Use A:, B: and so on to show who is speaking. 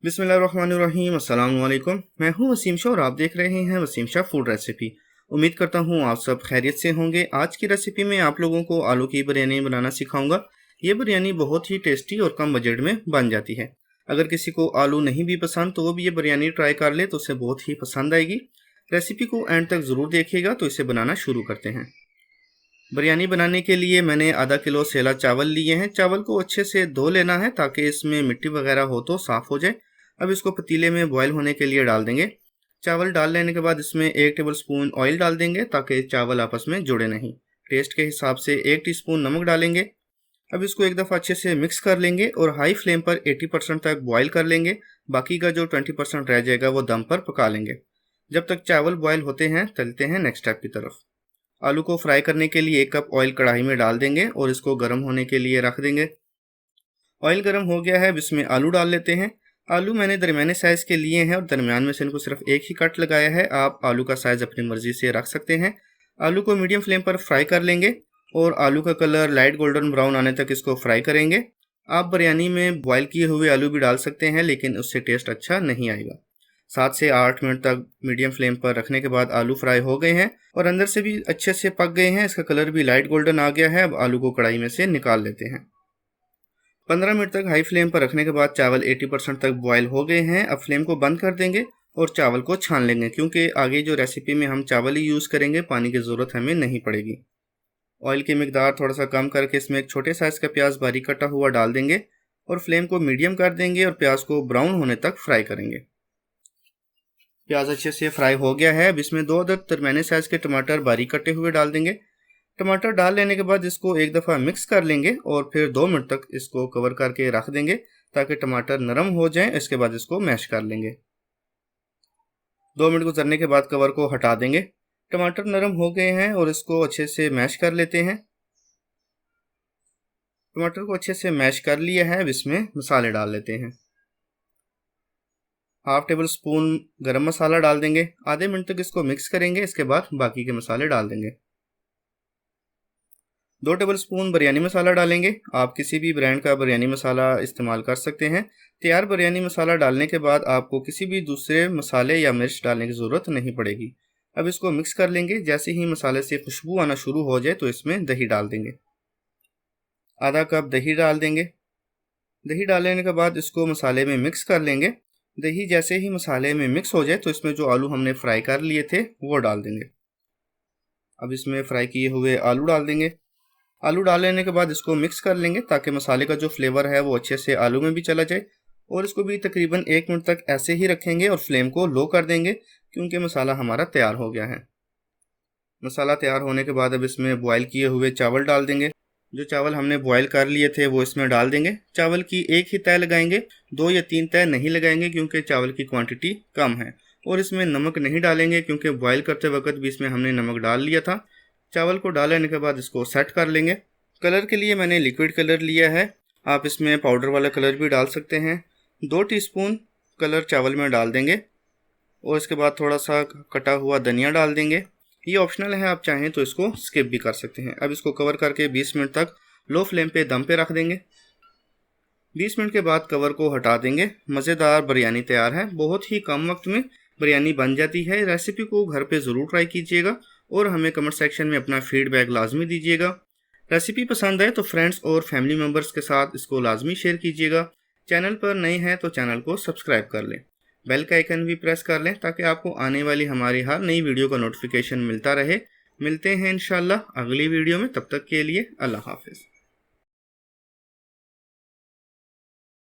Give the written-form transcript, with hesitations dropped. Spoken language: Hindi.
A: बिस्मिल्लाहिर्रहमानिर्रहीम, अस्सलाम वालेकुम। मैं हूं वसीम शाह और आप देख रहे हैं वसीम शाह फूड रेसिपी। उम्मीद करता हूं आप सब खैरियत से होंगे। आज की रेसिपी में आप लोगों को आलू की बिरयानी बनाना सिखाऊंगा। ये बिरयानी बहुत ही टेस्टी और कम बजट में बन जाती है। अगर किसी को आलू नहीं भी पसंद तो वो भी ये बिरयानी ट्राई कर ले तो उसे बहुत ही पसंद आएगी। रेसिपी को एंड तक ज़रूर देखिएगा। तो इसे बनाना शुरू करते हैं। बिरयानी बनाने के लिए मैंने आधा किलो सेला चावल लिए हैं। चावल को अच्छे से धो लेना है ताकि इसमें मिट्टी वगैरह हो तो साफ़ हो जाए। अब इसको पतीले में बॉईल होने के लिए डाल देंगे। चावल डाल लेने के बाद इसमें 1 टेबल स्पून ऑयल डाल देंगे ताकि चावल आपस में जुड़े नहीं। टेस्ट के हिसाब से 1 टीस्पून नमक डालेंगे। अब इसको एक दफ़ा अच्छे से मिक्स कर लेंगे और हाई फ्लेम पर 80% तक बॉईल कर लेंगे। बाकी का जो 20% रह जाएगा वो दम पर पका लेंगे। जब तक चावल बॉयल होते हैं चलते हैं नेक्स्ट स्टेप की तरफ। आलू को फ्राई करने के लिए 1 कप ऑयल कढ़ाई में डाल देंगे और इसको गर्म होने के लिए रख देंगे। ऑयल गर्म हो गया है, अब इसमें आलू डाल लेते हैं। आलू मैंने दरमियाने साइज़ के लिए हैं और दरमियान में से इनको सिर्फ एक ही कट लगाया है। आप आलू का साइज़ अपनी मर्ज़ी से रख सकते हैं। आलू को मीडियम फ्लेम पर फ्राई कर लेंगे और आलू का कलर लाइट गोल्डन ब्राउन आने तक इसको फ्राई करेंगे। आप बिरयानी में बॉयल किए हुए आलू भी डाल सकते हैं लेकिन उससे टेस्ट अच्छा नहीं आएगा। 7 से 8 मिनट तक मीडियम फ्लेम पर रखने के बाद आलू फ्राई हो गए हैं और अंदर से भी अच्छे से पक गए हैं। इसका कलर भी लाइट गोल्डन आ गया है। अब आलू को कढ़ाई में से निकाल लेते हैं। 15 मिनट तक हाई फ्लेम पर रखने के बाद चावल 80% तक बॉयल हो गए हैं। अब फ्लेम को बंद कर देंगे और चावल को छान लेंगे क्योंकि आगे जो रेसिपी में हम चावल ही यूज़ करेंगे, पानी की ज़रूरत हमें नहीं पड़ेगी। ऑयल की मिकदार थोड़ा सा कम करके इसमें एक छोटे साइज़ का प्याज बारीक कटा हुआ डाल देंगे और फ्लेम को मीडियम कर देंगे और प्याज को ब्राउन होने तक फ्राई करेंगे। प्याज अच्छे से फ्राई हो गया है। अब इसमें 2 अदद दरमियाने साइज़ के टमाटर बारीक कटे हुए डाल देंगे। टमाटर डाल लेने के बाद इसको एक दफ़ा मिक्स कर लेंगे और फिर 2 मिनट तक इसको कवर करके रख देंगे ताकि टमाटर नरम हो जाएं। इसके बाद इसको मैश कर लेंगे। 2 मिनट गुजरने के बाद कवर को हटा देंगे। टमाटर नरम हो गए हैं और इसको अच्छे से मैश कर लेते हैं। टमाटर को अच्छे से मैश कर लिया है। अब इसमें मसाले डाल लेते हैं। हाफ टेबल स्पून गरम मसाला डाल देंगे। आधे मिनट तक इसको मिक्स करेंगे। इसके बाद बाकी के मसाले डाल देंगे। 2 टेबल स्पून बिरयानी मसाला डालेंगे। आप किसी भी ब्रांड का बिरयानी मसाला इस्तेमाल कर सकते हैं। तैयार बिरयानी मसाला डालने के बाद आपको किसी भी दूसरे मसाले या मिर्च डालने की ज़रूरत नहीं पड़ेगी। अब इसको मिक्स कर लेंगे। जैसे ही मसाले से खुशबू आना शुरू हो जाए तो इसमें दही डाल देंगे। आधा कप दही डाल देंगे। दही डालने के बाद इसको मसाले में मिक्स कर लेंगे। दही जैसे ही मसाले में मिक्स हो जाए तो इसमें जो आलू हमने फ्राई कर लिए थे वो डाल देंगे। अब इसमें फ्राई किए हुए आलू डाल देंगे। आलू डाल लेने के बाद इसको मिक्स कर लेंगे ताकि मसाले का जो फ्लेवर है वो अच्छे से आलू में भी चला जाए और इसको भी तकरीबन 1 मिनट तक ऐसे ही रखेंगे और फ्लेम को लो कर देंगे क्योंकि मसाला हमारा तैयार हो गया है। मसाला तैयार होने के बाद अब इसमें बॉयल किए हुए चावल डाल देंगे। जो चावल हमने बॉयल कर लिए थे वो इसमें डाल देंगे। चावल की एक ही तय लगाएंगे, 2 या 3 तय नहीं लगाएंगे क्योंकि चावल की क्वांटिटी कम है। और इसमें नमक नहीं डालेंगे क्योंकि बॉयल करते वक्त भी इसमें हमने नमक डाल लिया था। चावल को डाल लेने के बाद इसको सेट कर लेंगे। कलर के लिए मैंने लिक्विड कलर लिया है। आप इसमें पाउडर वाला कलर भी डाल सकते हैं। 2 टीस्पून कलर चावल में डाल देंगे और इसके बाद थोड़ा सा कटा हुआ धनिया डाल देंगे। ये ऑप्शनल है, आप चाहें तो इसको स्किप भी कर सकते हैं। अब इसको कवर करके 20 मिनट तक लो फ्लेम पे दम पे रख देंगे। 20 मिनट के बाद कवर को हटा देंगे। मज़ेदार बिरयानी तैयार है। बहुत ही कम वक्त में बिरयानी बन जाती है। रेसिपी को घर पे ज़रूर ट्राई कीजिएगा और हमें कमेंट सेक्शन में अपना फीडबैक लाजमी दीजिएगा। रेसिपी पसंद आए तो फ्रेंड्स और फैमिली मेम्बर्स के साथ इसको लाजमी शेयर कीजिएगा। चैनल पर नए हैं तो चैनल को सब्सक्राइब कर लें। बेल का आइकन भी प्रेस कर लें ताकि आपको आने वाली हमारी हर नई वीडियो का नोटिफिकेशन मिलता रहे। मिलते हैं इंशाल्लाह अगली वीडियो में। तब तक के लिए अल्लाह हाफिज़।